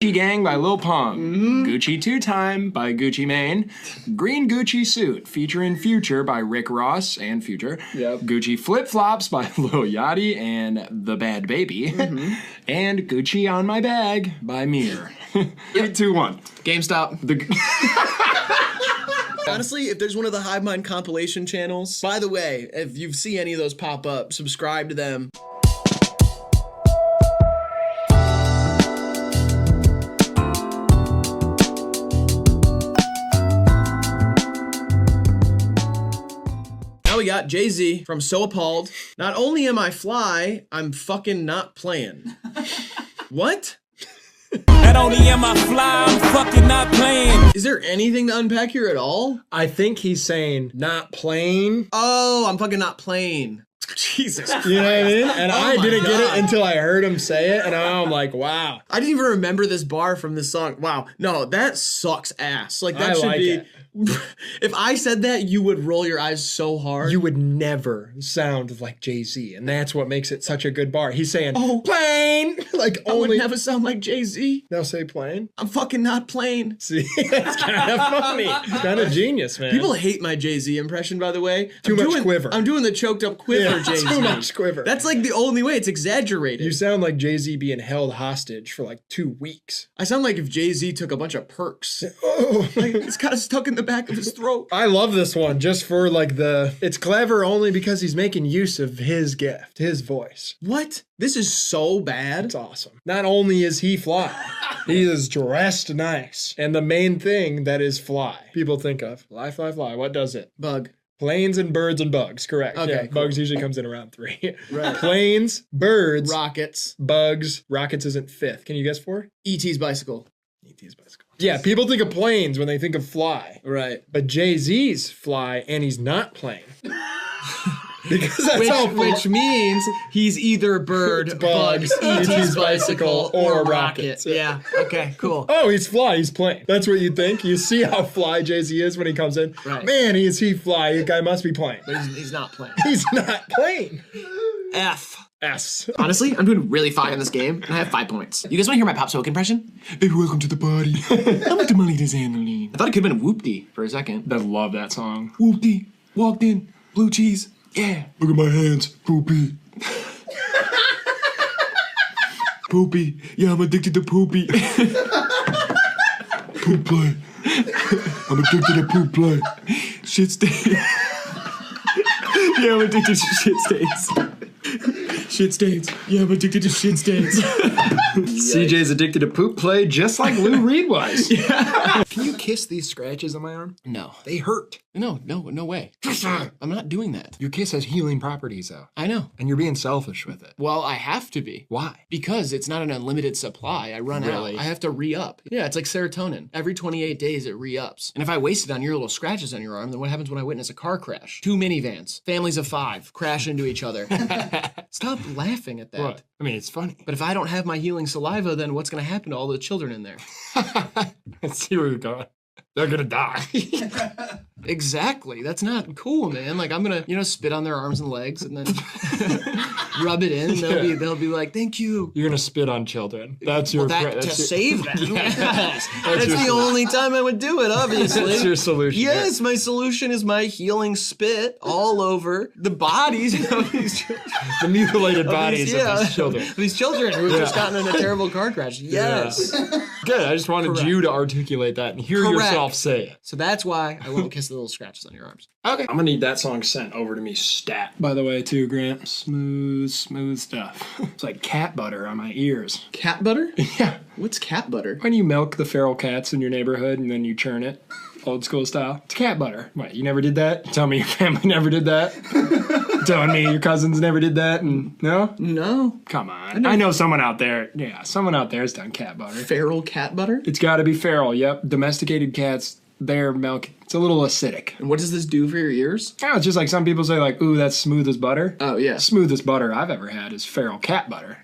Gucci Gang by Lil Pump, Gucci 2 Time by Gucci Mane, Green Gucci Suit featuring Future by Rick Ross and Future, Gucci Flip Flops by Lil Yachty and The Bad Baby, and Gucci On My Bag by Mir. 3, 2, 1. GameStop. Honestly, if there's one of the Hivemind compilation channels, by the way, if you see any of those pop up, subscribe to them. We got Jay-Z from So Appalled. Not only am I fly, I'm fucking not playing. What? Not only am I fly, I'm fucking not playing. Is there anything to unpack here at all? I think he's saying not playing. Oh, I'm fucking not playing. Jesus Christ. You know what I mean? And I didn't get God. it until I heard him say it, and I'm like, wow. I didn't even remember this bar from this song. Wow. No, that sucks ass. Like, that I should like be... it. If I said that, you would roll your eyes so hard. You would never sound like Jay-Z, and that's what makes it such a good bar. He's saying, Oh. plane! Like, I would only... never sound like Jay-Z. Now say plane. I'm fucking not playing. See, it's kind of funny. It's kind of genius, man. People hate my Jay-Z impression, by the way. Too much quiver. I'm doing the choked up quiver, Yeah, Jay-Z. too much quiver. That's like the only way. It's exaggerated. You sound like Jay-Z being held hostage for like 2 weeks. I sound like if Jay-Z took a bunch of perks. Oh. Like, it's kind of stuck in the back of his throat. I love this one just for like it's clever only because he's making use of his gift, his voice. What? This is so bad. It's awesome. Not only is he fly, he is dressed nice. And the main thing that is fly, people think of, fly, fly, fly. What does it? Bug. Planes and birds and bugs, correct. Okay, Yeah, cool. bugs usually comes in around 3. Right. Planes, birds, Rockets. bugs. Rockets isn't 5th. Can you guess 4? E.T.'s bicycle. E.T.'s bicycle. Yeah, people think of planes when they think of fly. Right. But Jay-Z's fly, and he's not playing. Because that's how Which means he's either bird, bugs, E.T.'s bicycle, or rocket. rockets. Yeah. Okay, cool. Oh, he's fly, he's playing. That's what you think. You see how fly Jay-Z is when he comes in. Right. Man, is he fly. The guy must be playing. But he's not playing. He's not playing. F. S. Honestly, I'm doing really fine in this game, and I have 5 points. You guys want to hear my Pop Smoke impression? Baby, welcome to the party. I'm with the money that's handling. I thought it could have been Whoop-dee for a second. I love that song. Whoop-dee, walked in, blue cheese, yeah. Look at my hands. Poopy. Poopy, yeah, I'm addicted to poopy. Poop play. I'm addicted to poop play. Shit stains. Yeah, I'm addicted to shit stains. Shit stains. Yeah, I'm addicted to shit stains. CJ's addicted to poop play just like Lou Reed was. Yeah. Can you kiss these scratches on my arm? No. They hurt. No way. I'm not doing that. Your kiss has healing properties, though. I know. And you're being selfish with it. Well, I have to be. Why? Because it's not an unlimited supply. I run out. I have to re-up. Yeah, it's like serotonin. Every 28 days it re-ups. And if I waste it on your little scratches on your arm, then what happens when I witness a car crash? 2 minivans, families of 5, crash into each other. Stop laughing at that. What? I mean, it's funny. But if I don't have my healing saliva, then what's going to happen to all the children in there? I see where you're going. They're gonna die. Exactly. That's not cool, man. Like, I'm gonna, spit on their arms and legs and then rub it in. And they'll be like, "Thank you." You're gonna spit on children. That's your Save them. Yes. That's your the only time I would do it, obviously. That's your solution. Yes, my solution is my healing spit all over the bodies of these children. The mutilated bodies of these children. These children who have just gotten in a terrible car crash. Yes. Yeah. Good. I just wanted you to articulate that and hear yourself say it. So that's why I won't kiss the little scratches on your arms. Okay. I'm gonna need that song sent over to me stat. By the way, too, Grant. Smooth stuff. It's like cat butter on my ears. Cat butter? Yeah. What's cat butter? When you milk the feral cats in your neighborhood and then you churn it, old school style. It's cat butter. What, you never did that? Tell me your family never did that? Telling me your cousins never did that? And no? No. Come on. I know someone out there. Yeah, someone out there has done cat butter. Feral cat butter? It's got to be feral. Yep. Domesticated cats, their milk, it's a little acidic. And what does this do for your ears? Oh, it's just like some people say, like, ooh, that's smooth as butter. Oh, yeah. Smoothest butter I've ever had is feral cat butter.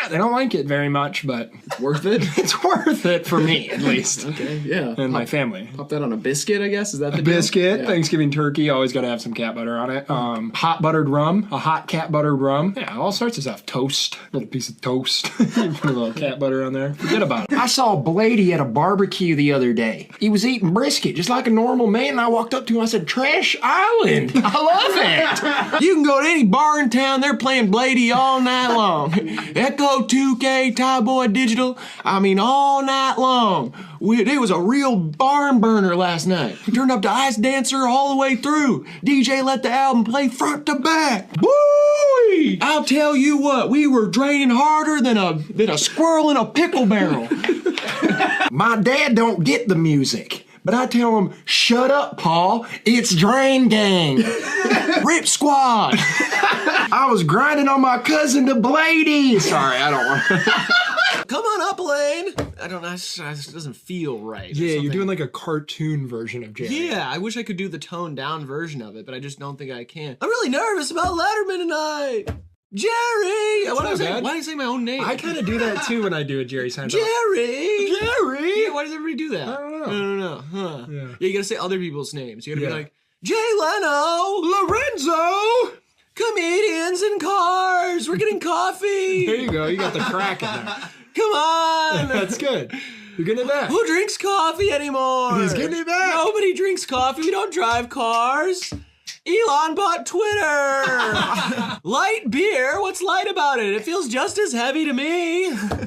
Yeah, they don't like it very much, but It's worth it. it's worth it for me, at least. Okay, yeah. And my family. Pop that on a biscuit, I guess. Is that the Biscuit, deal? Yeah. Thanksgiving turkey, always got to have some cat butter on it. Hot buttered rum, a hot cat buttered rum. Yeah, all sorts of stuff. Toast, little piece of toast. You put a little cat butter on there. Forget about it. I saw Blady at a barbecue the other day. He was eating brisket just like a normal man, and I walked up to him. I said, "Trash Island. I love it." You can go to any bar in town. They're playing Blady all night long. Echo 2K, Tie Boy Digital. I mean, all night long. It was a real barn burner last night. We turned up to Ice Dancer all the way through. DJ let the album play front to back. Woo! I'll tell you what, we were draining harder than a squirrel in a pickle barrel. My dad don't get the music, but I tell him, "Shut up, Paul. It's Drain Gang. Rip Squad." I was grinding on my cousin to Blady. Sorry, I don't want. Come on up, Lane. I don't know. It just doesn't feel right. Yeah, you're doing like a cartoon version of Jerry. Yeah, I wish I could do the toned down version of it, but I just don't think I can. I'm really nervous about Letterman tonight. Jerry! Why do I say my own name? I kind of do that too when I do a Jerry Seinfeld. Jerry! Jerry! Yeah, why does everybody do that? I don't know. I don't know. Huh. Yeah. Yeah, you gotta say other people's names. You gotta be like, Jay Leno! Lorenzo! Comedians in cars! We're getting coffee! There you go. You got the crack in there. Come on! That's good. You're getting it back. Who drinks coffee anymore? He's getting it back. Nobody drinks coffee. We don't drive cars. Elon bought Twitter. Light beer? What's light about it? It feels just as heavy to me.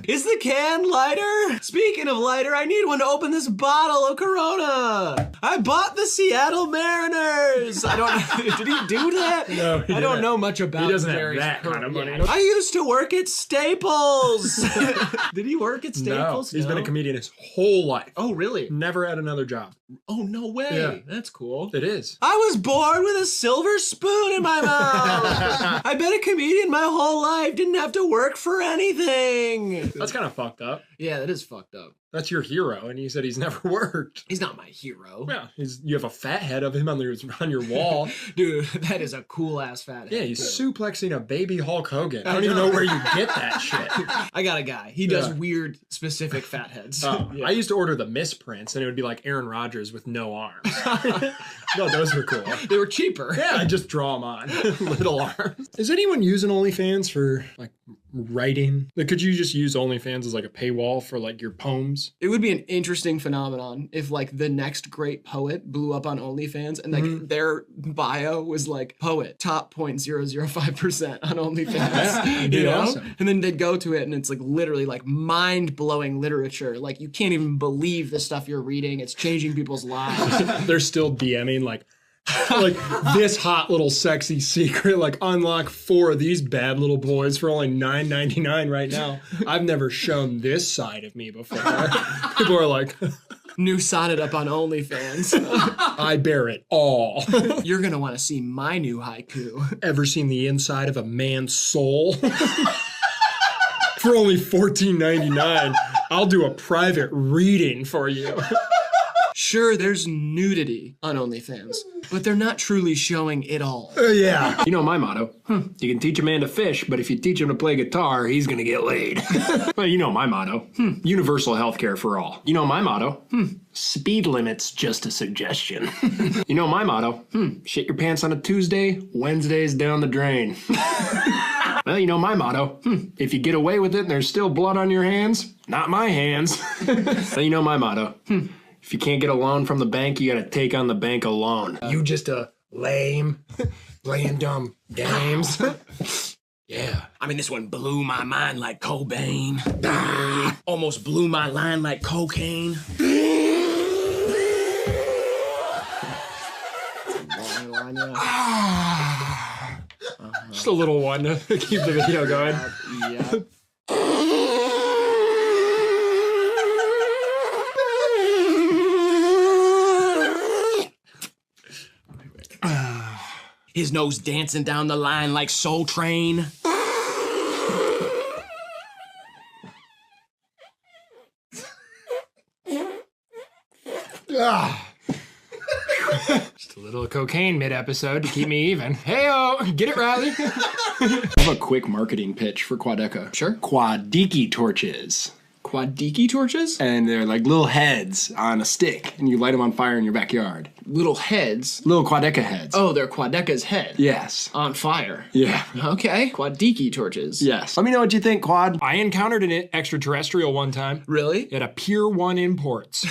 Is the can lighter? Speaking of lighter, I need one to open this bottle of Corona. I bought the Seattle Mariners. I don't. Did he do that? No, I don't know much about. He doesn't Jerry's have that kind of money. I used to work at Staples. Did he work at Staples? No, he's been a comedian his whole life. Oh, really? Never had another job. Oh, no way. Yeah. That's cool. It is. I was born with a silver spoon in my mouth. I've been a comedian my whole life. Didn't have to work for anything. That's kind of fucked up. Yeah, that is fucked up. That's your hero, and he said he's never worked. He's not my hero. Yeah, you have a fat head of him on your wall. Dude, that is a cool ass fat head. Yeah, he's suplexing a baby Hulk Hogan. I don't I even know. know where you get that shit. I got a guy. He does weird, specific fat heads. I used to order the misprints, and it would be like Aaron Rodgers with no arms. No, those were cool. They were cheaper. Yeah, I just draw them on. Little arms. Is anyone using OnlyFans for, like, writing? Like, could you just use OnlyFans as, like, a paywall for, like, your poems? It would be an interesting phenomenon if, like, the next great poet blew up on OnlyFans and, like, their bio was, like, poet, top 0.005% on OnlyFans. Yeah, you know? awesome. And then they'd go to it and it's, like, literally, like, mind-blowing literature. Like, you can't even believe the stuff you're reading. It's changing people's lives. They're still DMing, like this hot little sexy secret, like unlock 4 of these bad little boys for only $9.99 right now. I've never shown this side of me before. People are like, New sonnet up on OnlyFans. I bear it all. You're gonna want to see my new haiku. Ever seen the inside of a man's soul? For only $14.99, I'll do a private reading for you. Sure, there's nudity on OnlyFans, but they're not truly showing it all. Yeah. You know my motto. You can teach a man to fish, but if you teach him to play guitar, he's gonna get laid. Well, you know my motto. Universal health care for all. You know my motto. Speed limit's just a suggestion. You know my motto. Shit your pants on a Tuesday, Wednesday's down the drain. Well, you know my motto. If you get away with it and there's still blood on your hands, not my hands. Well, you know my motto. If you can't get a loan from the bank, you gotta take on the bank alone. You just a lame, playing dumb games. Yeah. I mean, this one blew my mind like Cobain. Almost blew my line like cocaine. Just a little one to keep the video going. Yeah. His nose dancing down the line like Soul Train. It's a little cocaine mid-episode to keep me even. Hey-o! Get it, Riley? I have a quick marketing pitch for Quadeca. Sure. Quadeca torches. Quadeca torches? And they're like little heads on a stick, and you light them on fire in your backyard. Little heads? Little Quadeca heads. Oh, they're Quadeca's head. Yes. On fire. Yeah. Okay. Quadeca torches. Yes. Let me know what you think, Quad. I encountered an extraterrestrial one time. Really? At a Pier 1 Imports.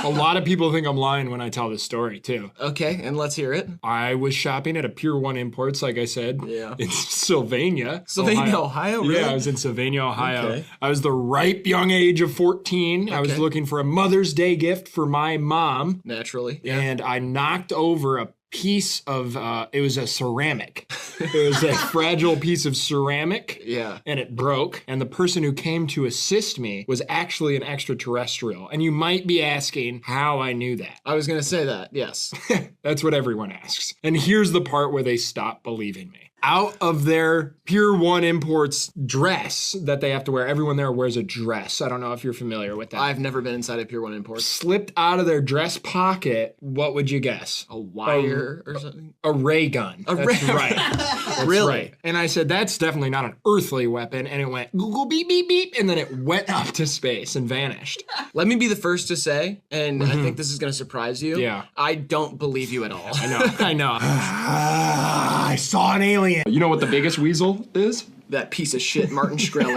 A lot of people think I'm lying when I tell this story, too. Okay, and let's hear it. I was shopping at a Pier 1 Imports, like I said, in Sylvania. Sylvania, Ohio? Really? Yeah, I was in Sylvania, Ohio. Okay. I was the ripe young age of 14. Okay. I was looking for a Mother's Day gift for my mom. Naturally, yeah. And I knocked over a piece of, it was a ceramic. It was a fragile piece of ceramic. Yeah. And it broke. And the person who came to assist me was actually an extraterrestrial. And you might be asking how I knew that. I was going to say that, yes. That's what everyone asks. And here's the part where they stop believing me. Out of their Pier 1 Imports dress that they have to wear. Everyone there wears a dress. I don't know if you're familiar with that. I've never been inside a Pier 1 Imports. Slipped out of their dress pocket, what would you guess? A wire or something? A ray gun. That's right. That's really? Right. And I said, that's definitely not an earthly weapon. And it went, Google beep, beep, beep. And then it went up to space and vanished. Let me be the first to say, and I think this is going to surprise you. Yeah. I don't believe you at all. I know. I know. I saw an alien. You know what the biggest weasel is? That piece of shit, Martin Shkreli.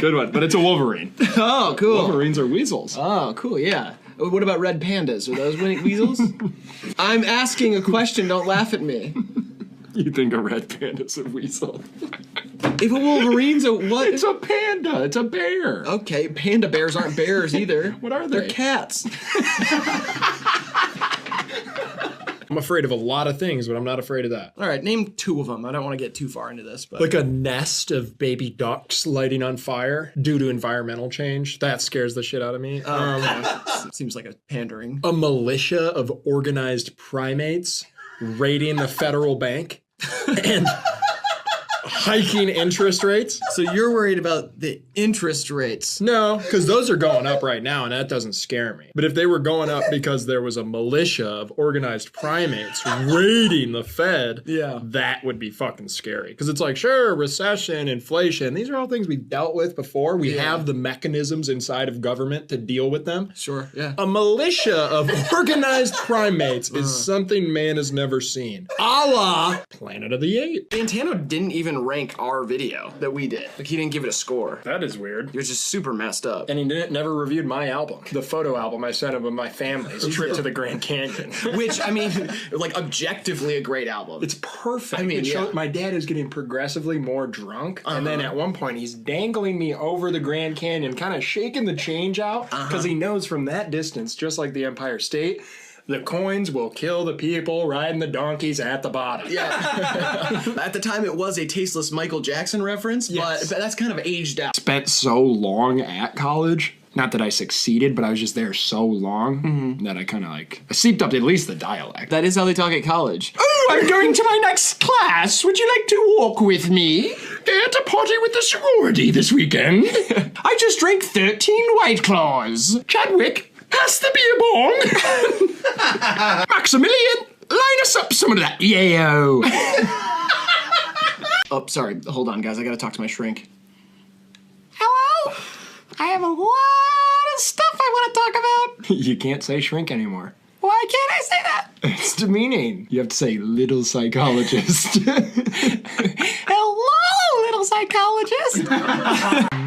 Good one. But it's a Wolverine. Oh, cool. Wolverines are weasels. Oh, cool, yeah. What about red pandas? Are those weasels? I'm asking a question, don't laugh at me. You think a red panda's a weasel? If a Wolverine's a what? It's a panda. It's a bear. Okay, panda bears aren't bears either. What are they? They're cats. I'm afraid of a lot of things, but I'm not afraid of that. All right, name two of them. I don't want to get too far into this, but like a nest of baby ducks lighting on fire due to environmental change. That scares the shit out of me. Seems like a pandering. A militia of organized primates raiding the federal bank and hiking interest rates. So you're worried about the interest rates? No, because those are going up right now, and that doesn't scare me. But if they were going up because there was a militia of organized primates raiding the Fed, that would be fucking scary. Because it's like, sure, recession, inflation, these are all things we've dealt with before. We have the mechanisms inside of government to deal with them. Sure, yeah. A militia of organized primates is something man has never seen. A la Planet of the Apes. Santano didn't even rank our video that we did. Like, he didn't give it a score. That is weird. He was just super messed up. And he never reviewed my album. The photo album I sent him of my family's trip to the Grand Canyon. Which, I mean, like, objectively a great album. It's perfect. I mean, my dad is getting progressively more drunk. And then at one point, he's dangling me over the Grand Canyon, kind of shaking the change out. Because he knows from that distance, just like the Empire State, the coins will kill the people riding the donkeys at the bottom. Yeah. At the time, it was a tasteless Michael Jackson reference, but that's kind of aged out. Spent so long at college. Not that I succeeded, but I was just there so long that I kind of I seeped up at least the dialect. That is how they talk at college. Oh, I'm going to my next class. Would you like to walk with me? They're at a party with the sorority this weekend. I just drank 13 White Claws. Chadwick, pass the beer bong. Maximilian, line us up some of that yayo. Oh, sorry. Hold on, guys. I gotta talk to my shrink. Hello? I have a lot of stuff I want to talk about. You can't say shrink anymore. Why can't I say that? It's demeaning. You have to say little psychologist. Hello, little psychologist.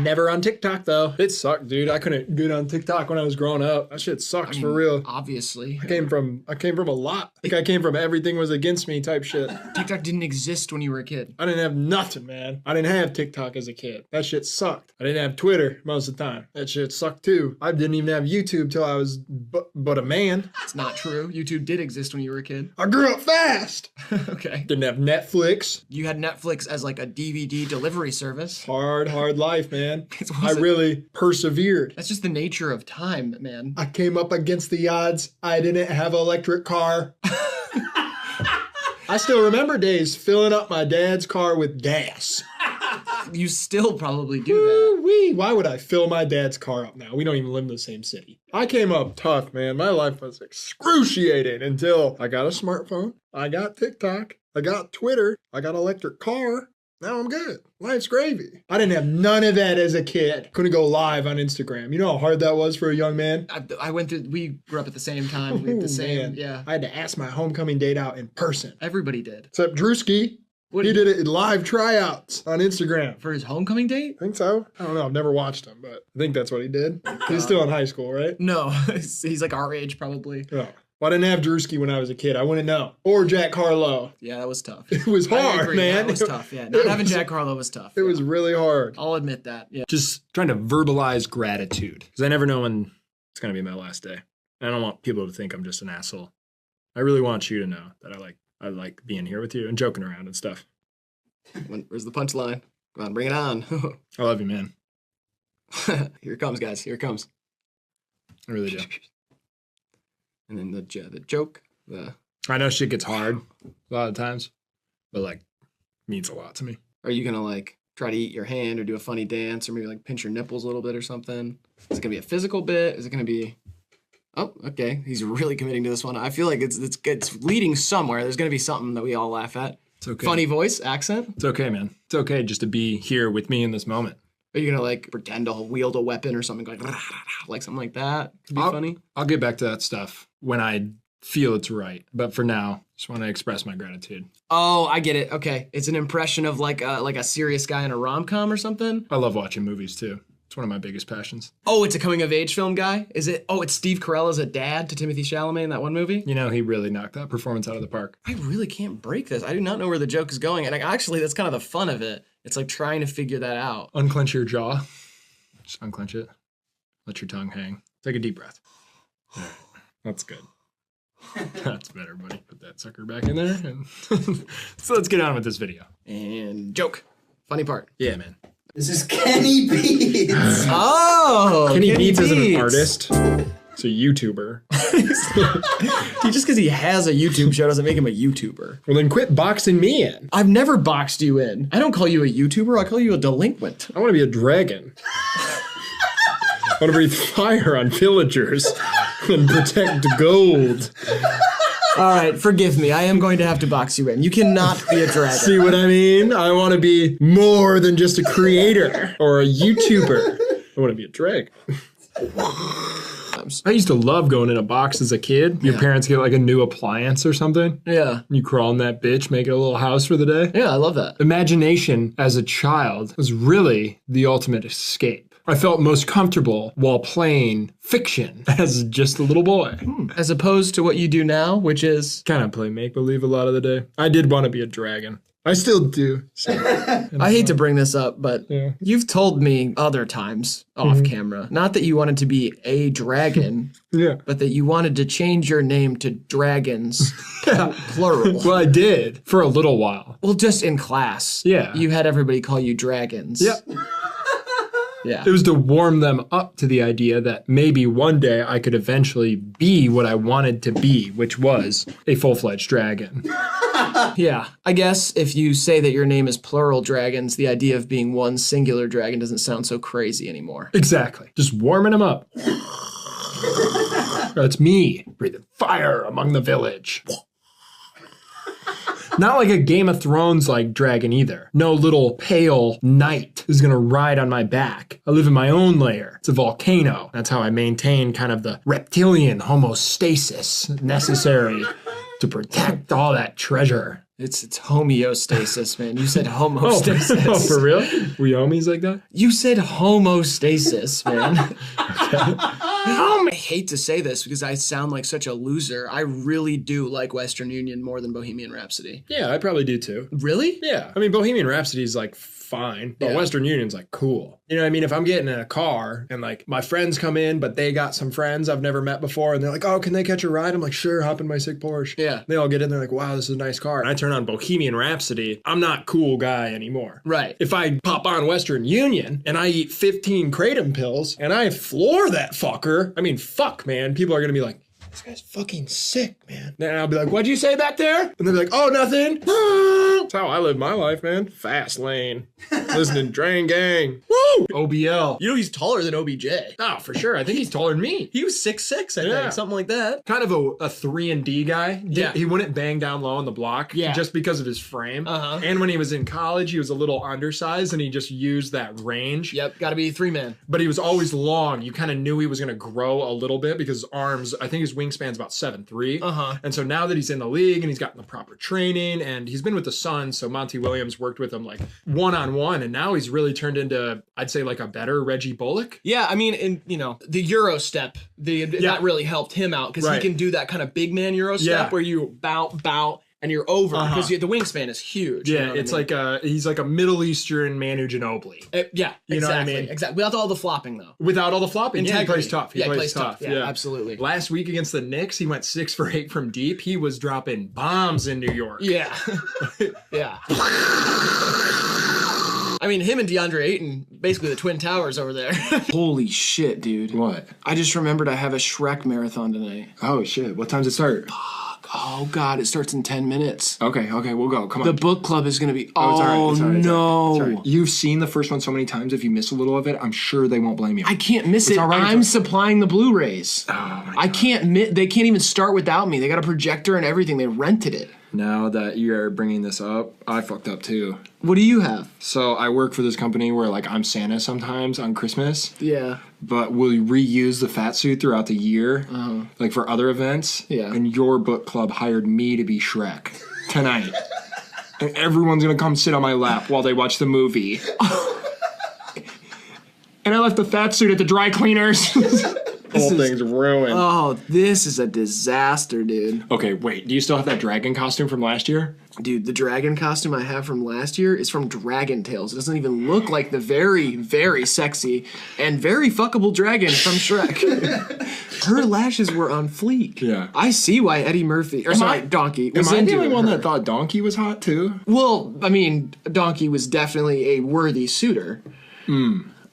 Never on TikTok, though. It sucked, dude. I couldn't get on TikTok when I was growing up. That shit sucks for real. Obviously. I came from a lot. I came from everything was against me type shit. TikTok didn't exist when you were a kid. I didn't have nothing, man. I didn't have TikTok as a kid. That shit sucked. I didn't have Twitter most of the time. That shit sucked too. I didn't even have YouTube till I was but a man. It's not true. YouTube did exist when you were a kid. I grew up fast. Okay. Didn't have Netflix. You had Netflix as like a DVD delivery service. Hard life, man. I really persevered. That's just the nature of time, man. I came up against the odds. I didn't have an electric car. I still remember days filling up my dad's car with gas. You still probably do that. wee. Why would I fill my dad's car up now? We don't even live in the same city. I came up tough, man. My life was excruciating until I got a smartphone. I got TikTok. I got Twitter. I got an electric car. Now I'm good. Life's gravy. I didn't have none of that as a kid. Couldn't go live on Instagram. You know how hard that was for a young man? I went through, we grew up at the same time. We had the same, man. yeah. I had to ask my homecoming date out in person. Everybody did. Except Drewski. He did it in live tryouts on Instagram. For his homecoming date? I think so. I don't know. I've never watched him, but I think that's what he did. He's still in high school, right? No. He's like our age, probably. Oh. Well, I didn't have Drewski when I was a kid. I wouldn't know. Or Jack Harlow. Yeah, that was tough. It was hard, man. That was tough, yeah. Not having Jack Harlow was tough. It was really hard. I'll admit that, yeah. Just trying to verbalize gratitude. Because I never know when it's going to be my last day. I don't want people to think I'm just an asshole. I really want you to know that I like being here with you and joking around and stuff. Where's the punchline? Come on, bring it on. I love you, man. Here it comes, guys. Here it comes. I really do. And then the joke. I know shit gets hard a lot of times, but like means a lot to me. Are you gonna like try to eat your hand or do a funny dance or maybe like pinch your nipples a little bit or something? Is it gonna be a physical bit? Is it gonna be? Oh, okay. He's really committing to this one. I feel like it's leading somewhere. There's gonna be something that we all laugh at. It's okay. Funny voice, accent. It's okay, man. It's okay just to be here with me in this moment. Are you gonna like pretend to wield a weapon or something like something like that? Could be funny. I'll get back to that stuff when I feel it's right. But for now, just want to express my gratitude. Oh, I get it. Okay, it's an impression of like a serious guy in a rom-com or something. I love watching movies too. It's one of my biggest passions. Oh, it's a coming-of-age film guy? Is it? Oh, it's Steve Carell as a dad to Timothée Chalamet in that one movie? You know, he really knocked that performance out of the park. I really can't break this. I do not know where the joke is going. And actually, that's kind of the fun of it. It's like trying to figure that out. Unclench your jaw. Just unclench it. Let your tongue hang. Take a deep breath. All right. That's good. That's better, buddy. Put that sucker back in there. And so let's get on with this video. And joke. Funny part. Yeah, man. This is Kenny Beats. Oh, Kenny Beats isn't an artist. It's a YouTuber. Dude, just because he has a YouTube show doesn't make him a YouTuber. Well, then quit boxing me in. I've never boxed you in. I don't call you a YouTuber. I call you a delinquent. I want to be a dragon. I want to breathe fire on villagers and protect gold. All right, forgive me. I am going to have to box you in. You cannot be a dragon. See what I mean? I want to be more than just a creator or a YouTuber. I want to be a dragon. I used to love going in a box as a kid. Your parents get like a new appliance or something. Yeah. You crawl in that bitch, make it a little house for the day. Yeah, I love that. Imagination as a child was really the ultimate escape. I felt most comfortable while playing fiction as just a little boy. As opposed to what you do now, which is... kind of play make-believe a lot of the day. I did want to be a dragon. I still do. So. I hate to bring this up, but Yeah. you've told me other times off camera, not that you wanted to be a dragon, Yeah. but that you wanted to change your name to Dragons, plural. Well, I did for a little while. Well, just in class. Yeah. You had everybody call you Dragons. Yep. Yeah. It was to warm them up to the idea that maybe one day I could eventually be what I wanted to be, which was a full-fledged dragon. Yeah. I guess if you say that your name is plural dragons, the idea of being one singular dragon doesn't sound so crazy anymore. Exactly. Just warming them up. That's me, breathing fire among the village. Not like a Game of Thrones like dragon either. No little pale knight is gonna ride on my back. I live in my own lair. It's a volcano. That's how I maintain kind of the reptilian homeostasis necessary to protect all that treasure. It's homeostasis, man. You said homostasis. Oh, for real? We homies like that? You said homostasis, man. I hate to say this because I sound like such a loser. I really do like Western Union more than Bohemian Rhapsody. Yeah, I probably do too. Really? Yeah. I mean, Bohemian Rhapsody is like fine, but Western Union's like cool. You know what I mean? If I'm getting in a car and like my friends come in, but they got some friends I've never met before and they're like, oh, can they catch a ride? I'm like, sure, hop in my sick Porsche. Yeah. They all get in there like, wow, this is a nice car. And I turn on Bohemian Rhapsody. I'm not cool guy anymore. Right. If I pop on Western Union and I eat 15 kratom pills and I floor that fucker, I mean, fuck, man. People are going to be like, this guy's fucking sick, man. Then I'll be like, what'd you say back there? And they'll be like, oh, nothing. That's how I live my life, man. Fast lane. Listening to Drain Gang. Woo! OBL. You know he's taller than OBJ. Oh, for sure. I think he's taller than me. He was 6'6", I think, something like that. Kind of a 3-and-D guy. Yeah. He wouldn't bang down low on the block just because of his frame. And when he was in college, he was a little undersized and he just used that range. Yep, gotta be 3-man. But he was always long. You kind of knew he was going to grow a little bit because his arms, I think his wingspan's about 7'3". And so now that he's in the league and he's gotten the proper training and he's been with the Suns, so Monty Williams worked with him like one-on-one, and now he's really turned into, I'd say, like a better Reggie Bullock. Yeah, I mean, and you know, the Euro step, that really helped him out because he can do that kind of big man Euro step where you bow, and you're over because the wingspan is huge. Yeah, it's like he's like a Middle Eastern Manu Ginobili. Yeah, you know what I mean? Exactly. Without all the flopping, though. Without all the flopping, Integrity. he plays tough. He plays tough. Yeah, absolutely. Last week against the Knicks, he went 6 for 8 from deep. He was dropping bombs in New York. Yeah, yeah. I mean, him and DeAndre Ayton, basically the Twin Towers over there. Holy shit, dude. What? I just remembered I have a Shrek marathon tonight. Oh, shit. What time does it start? Oh, God, it starts in 10 minutes. Okay, we'll go. Come on. The book club is going to be... It's all right. It's all right. No. It's all right. You've seen the first one so many times. If you miss a little of it, I'm sure they won't blame you. I can't miss it. all right. I'm supplying the Blu-rays. Oh, my God. I can't... They can't even start without me. They got a projector and everything. They rented it. Now that you're bringing this up, I fucked up too. What do you have? So I work for this company where like I'm Santa sometimes on Christmas. Yeah. But we'll reuse the fat suit throughout the year, like for other events. Yeah. And your book club hired me to be Shrek tonight. And everyone's going to come sit on my lap while they watch the movie. And I left the fat suit at the dry cleaners. Whole thing's ruined. Oh, this is a disaster, dude. Okay, wait. Do you still have that dragon costume from last year? Dude, the dragon costume I have from last year is from Dragon Tales. It doesn't even look like the very, very sexy and very fuckable dragon from Shrek. Her lashes were on fleek. Yeah. I see why Eddie Murphy, Donkey, was Am I the into only one her. that thought Donkey was hot too? Well, I mean, Donkey was definitely a worthy suitor.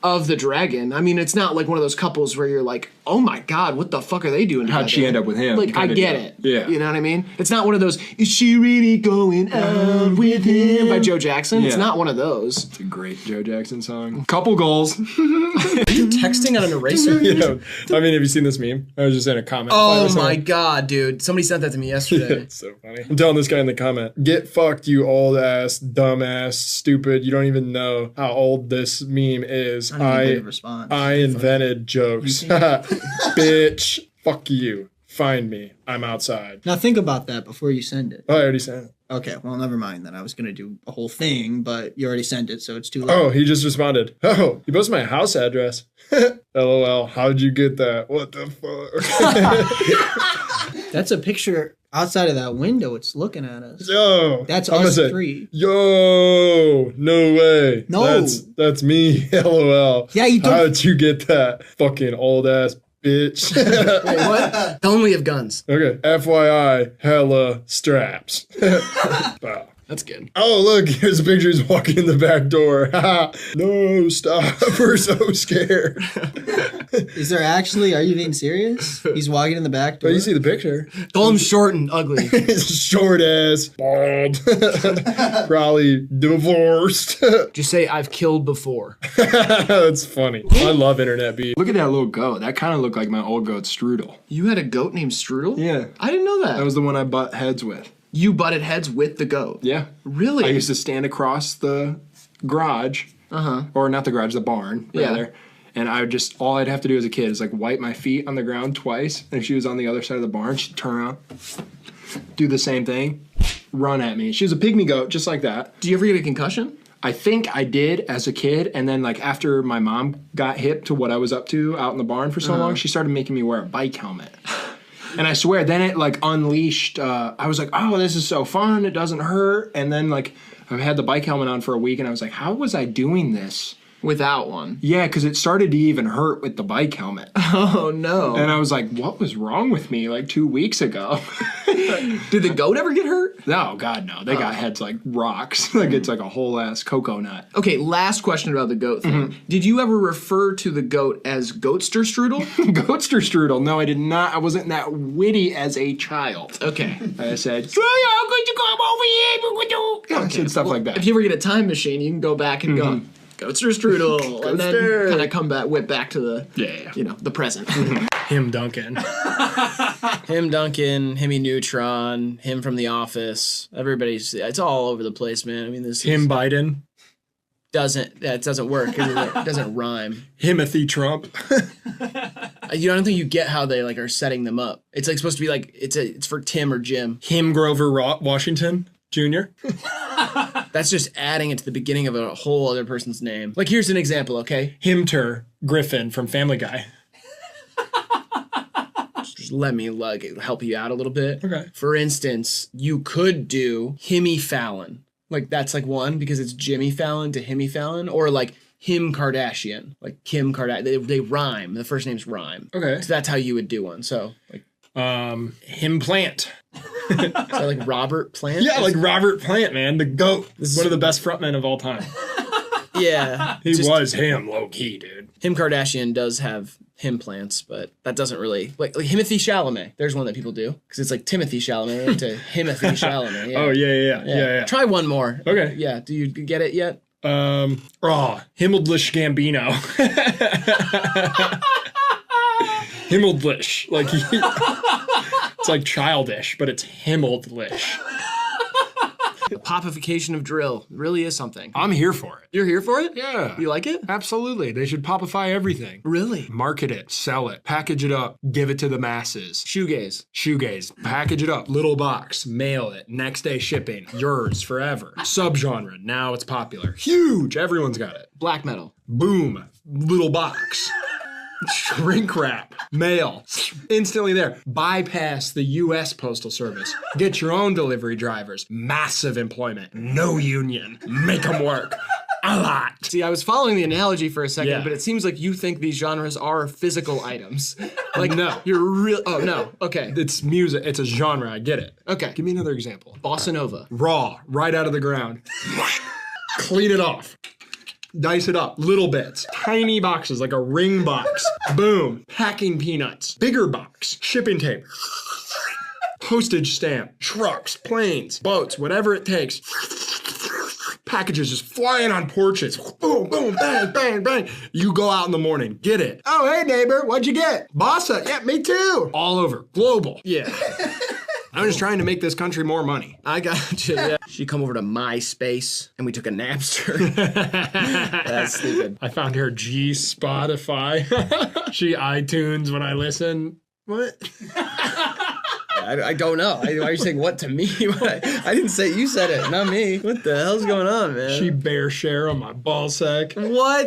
Of the dragon. I mean, it's not like one of those couples where you're like, oh my God, what the fuck are they doing together? How'd she end up with him? Like, I get it. Yeah. You know what I mean? It's not one of those, is she really going out with him? By Joe Jackson. It's not one of those. It's a great Joe Jackson song. Couple goals. Are you texting on an eraser? Yeah. I mean, have you seen this meme? I was just in a comment. Oh my God, dude. Somebody sent that to me yesterday. It's so funny. I'm telling this guy in the comment, get fucked, you old ass, dumb ass, stupid. You don't even know how old this meme is. I invented jokes. Bitch. Fuck you. Find me. I'm outside. Now think about that before you send it. Oh, I already sent it. Okay, well, never mind then. I was going to do a whole thing, but you already sent it, so it's too late. Oh, he just responded. Oh, you posted my house address. LOL. How'd you get that? What the fuck? That's a picture outside of that window. It's looking at us. Yo. That's I'm us gonna say, three. Yo. No way. No. That's me. LOL. Yeah, you don't. How'd you get that? Fucking old ass bitch. Wait, what? Tell them we have guns. Okay. FYI, hella straps. Wow. That's good. Oh, look, here's a picture. He's walking in the back door. No, stop. We're so scared. Is there actually, are you being serious? He's walking in the back door. But you see the picture. Call him short and ugly. Short ass, bald, probably divorced. Just say, I've killed before. That's funny. I love internet beef. Look at that little goat. That kind of looked like my old goat Strudel. You had a goat named Strudel? Yeah. I didn't know that. That was the one I butt heads with. You butted heads with the goat? Yeah. Really? I used to stand across the garage. Or not the garage, the barn, rather. Yeah. And I would just, all I'd have to do as a kid is like wipe my feet on the ground twice. And she was on the other side of the barn. She'd turn around, do the same thing, run at me. She was a pygmy goat, just like that. Do you ever get a concussion? I think I did as a kid. And then like after my mom got hip to what I was up to out in the barn for so long, she started making me wear a bike helmet. And I swear, then it like unleashed, I was like, oh, this is so fun. It doesn't hurt. And then like I had the bike helmet on for a week and I was like, how was I doing this? Without one. Yeah, because it started to even hurt with the bike helmet. Oh, no. And I was like, what was wrong with me like 2 weeks ago? Did the goat ever get hurt? No, God, no. They got heads like rocks. Like it's like a whole ass cocoa nut. Okay, last question about the goat thing. Did you ever refer to the goat as Goatster Strudel? Goatster Strudel. No, I did not. I wasn't that witty as a child. Okay. I said, could you come over here? Yeah, I said stuff like that. If you ever get a time machine, you can go back and go, Goatster strudel. And then kind of come back, whip back to the, the present. Him Duncan. Him Duncan, Himmy Neutron, him from The Office. It's all over the place, man. I mean, Him Biden. That doesn't work. It doesn't rhyme. Timothy Trump. I don't think you get how they like are setting them up. It's like supposed to be like it's for Tim or Jim. Him Grover Washington Jr. That's just adding it to the beginning of a whole other person's name. Like here's an example, okay? Himter Griffin from Family Guy. Just let me help you out a little bit. Okay. For instance, you could do Himmy Fallon. Like that's like one because it's Jimmy Fallon to Himmy Fallon, or like Him Kardashian, like Kim Kardashian. They rhyme. The first names rhyme. Okay. So that's how you would do one. So like Him Plant. So like Robert Plant. Yeah, like Robert Plant, man, the GOAT. One of the best frontmen of all time. Yeah, he was him low key, dude. Him Kardashian does have him plants, but that doesn't really like Timothy Chalamet. There's one that people do because it's like Timothy Chalamet to Timothy Chalamet. Yeah. Oh yeah. Try one more. Okay. Yeah. Do you get it yet? Himmeldlish Gambino. Himmeldlish, like it's like childish, but it's Himmeldlish. Popification of drill really is something. I'm here for it. You're here for it? Yeah. You like it? Absolutely. They should popify everything. Really? Market it, sell it, package it up, give it to the masses. Shoegaze. Package it up, little box, mail it, next day shipping, yours forever. Subgenre, now it's popular. Huge, everyone's got it. Black metal. Boom, little box. Shrink wrap, mail, instantly there. Bypass the U.S. Postal Service. Get your own delivery drivers. Massive employment. No union. Make them work. A lot. See, I was following the analogy for a second, but it seems like you think these genres are physical items. Like, no. You're real. Oh, no. Okay. It's music. It's a genre. I get it. Okay. Give me another example. Bossa Nova. Raw, right out of the ground. Clean it off. Dice it up, little bits, tiny boxes like a ring box. Boom, packing peanuts, bigger box, shipping tape, postage stamp, trucks, planes, boats, whatever it takes. Packages just flying on porches. Boom, boom, bang, bang, bang. You go out in the morning, get it. Oh, hey, neighbor, what'd you get? Bossa, yeah, me too. All over, global. Yeah. I'm just trying to make this country more money. I got you. Yeah. She come over to MySpace and we took a Napster. That's stupid. I found her Spotify. She iTunes when I listen. What? I don't know. Why are you saying what to me? I didn't say it. You said it, not me. What the hell's going on, man? She bear share on my ball sack. What?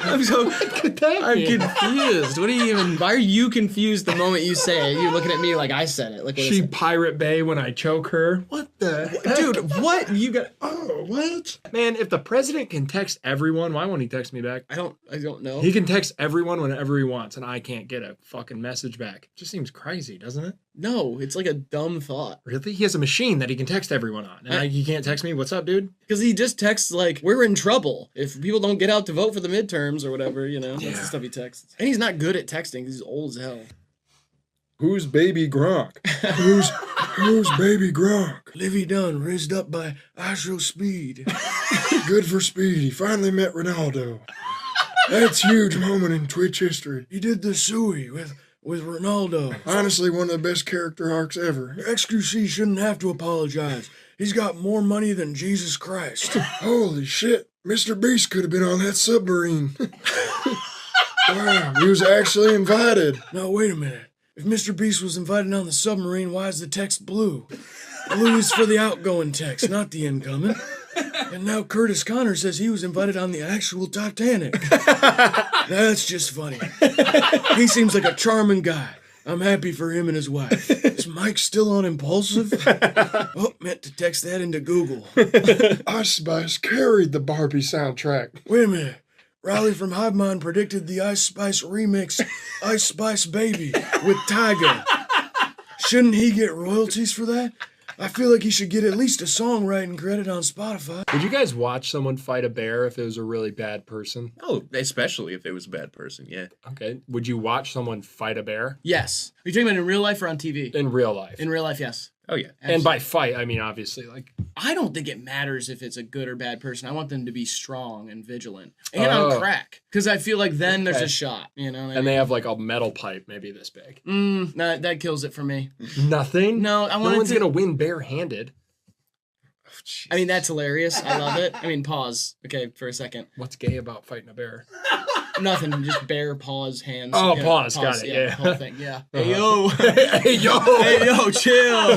I'm confused. What are you even? Why are you confused the moment you say it? You're looking at me like I said it. Like she Pirate Bay when I choke her. What the heck? Dude, what? You got? Oh, what? Man, if the president can text everyone, why won't he text me back? I don't know. He can text everyone whenever he wants, and I can't get a fucking message back. It just seems crazy, doesn't it? No, it's like a dumb thought. Really? He has a machine that he can text everyone on, and he can't text me. What's up, dude? Because he just texts like, "We're in trouble if people don't get out to vote for the midterms or whatever." You know, that's the stuff he texts. And he's not good at texting. He's old as hell. Who's Baby Gronk? Who's Baby Gronk? Livy Dunn, raised up by Astro Speed. Good for Speed. He finally met Ronaldo. That's a huge moment in Twitch history. He did the suey with Ronaldo. Honestly, one of the best character arcs ever. XQC shouldn't have to apologize. He's got more money than Jesus Christ. Holy shit. Mr. Beast could have been on that submarine. Wow, he was actually invited. Now, wait a minute. If Mr. Beast was invited on the submarine, why is the text blue? Blue is for the outgoing text, not the incoming. And now Curtis Connor says he was invited on the actual Titanic. That's just funny. He seems like a charming guy. I'm happy for him and his wife. Is Mike still on Impulsive? Oh, meant to text that into Google. Ice Spice carried the Barbie soundtrack. Wait a minute. Riley from Hivemind predicted the Ice Spice remix, Ice Spice Baby, with Tyga. Shouldn't he get royalties for that? I feel like he should get at least a songwriting credit on Spotify. Would you guys watch someone fight a bear if it was a really bad person? Oh, especially if it was a bad person, yeah. Okay. Would you watch someone fight a bear? Yes. Are you talking about in real life or on TV? In real life. In real life, yes. Oh yeah. Absolutely. And by fight, I mean obviously like I don't think it matters if it's a good or bad person. I want them to be strong and vigilant and on crack, because I feel like then there's a shot, you know. And they have like a metal pipe maybe this big. No, that kills it for me. Nothing. No, no one's gonna win barehanded. Oh, I mean, that's hilarious. I love it. I mean, pause. Okay, for a second. What's gay about fighting a bear? Nothing. Just bear paws, hands. Oh, you know, pause. Got it. Yeah. Whole thing. Yeah. Hey yo. Hey yo. Hey yo. Chill.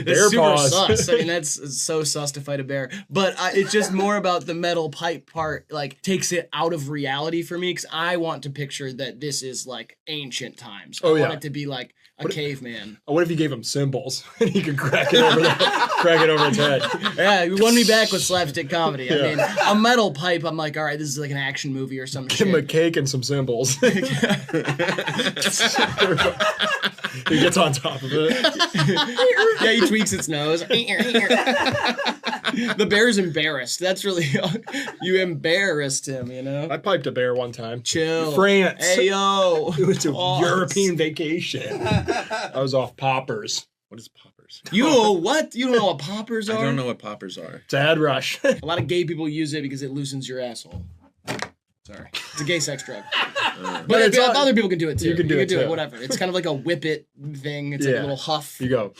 Bear super paws. Sus. I mean, that's so sus to fight a bear. But it's just more about the metal pipe part. Like takes it out of reality for me, because I want to picture that this is like ancient times. I want it to be like a caveman. What if you gave him cymbals and he could crack it over his head? Yeah, you won me back with slapstick comedy. I mean, a metal pipe, I'm like, all right, this is like an action movie or some shit. Give him a cake and some cymbals. He gets on top of it. Yeah, he tweaks its nose. The bear's embarrassed. That's really... You embarrassed him, you know? I piped a bear one time. Chill. France. Hey, yo. It was a European vacation. I was off poppers. What is poppers? You know what? You don't know what poppers are? I don't know what poppers are. It's a head rush. A lot of gay people use it because it loosens your asshole. Sorry. It's a gay sex drug. But it's other people can do it too. You can do it too. Whatever. It's kind of like a whip it thing. It's like a little huff. You go,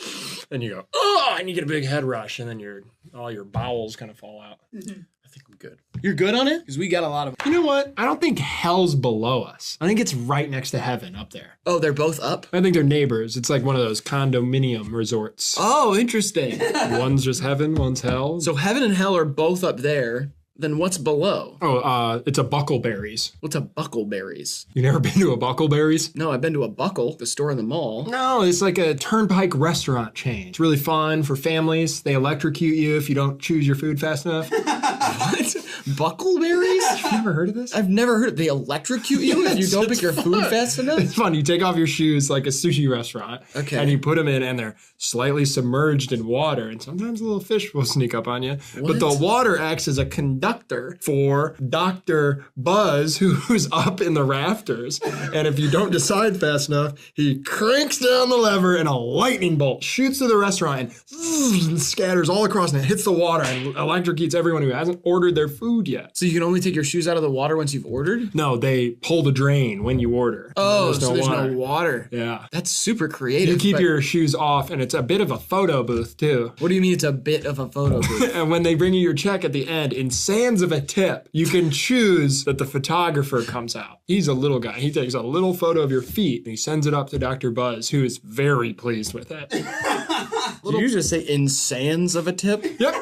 and you go, oh, and you get a big head rush, and then all your bowels kind of fall out. I think I'm good. You're good on it? Because we got a lot of... You know what? I don't think hell's below us. I think it's right next to heaven up there. Oh, they're both up? I think they're neighbors. It's like one of those condominium resorts. Oh, interesting. One's just heaven, one's hell. So heaven and hell are both up there. Then what's below? Oh, it's a Buckleberries. What's a Buckleberries? You never been to a Buckleberries? No, I've been to a Buckle, the store in the mall. No, it's like a turnpike restaurant chain. It's really fun for families. They electrocute you if you don't choose your food fast enough. What? Buckleberries? You've never heard of this? I've never heard of it. They electrocute you if you don't pick your food fast enough? It's fun. You take off your shoes like a sushi restaurant. Okay. And you put them in, and they're slightly submerged in water. And sometimes a little fish will sneak up on you. What? But the water acts as a conductor for Dr. Buzz, who's up in the rafters. And if you don't decide fast enough, he cranks down the lever, and a lightning bolt shoots through the restaurant and scatters all across, and it hits the water and electrocutes everyone who hasn't ordered their food yet. So you can only take your shoes out of the water once you've ordered? No, they pull the drain when you order. Oh, so there's no water. Yeah. That's super creative. You keep your shoes off, and it's a bit of a photo booth, too. What do you mean it's a bit of a photo booth? And when they bring you your check at the end, in sands of a tip, you can choose that the photographer comes out. He's a little guy. He takes a little photo of your feet, and he sends it up to Dr. Buzz, who is very pleased with it. Did you just say in sands of a tip? Yep.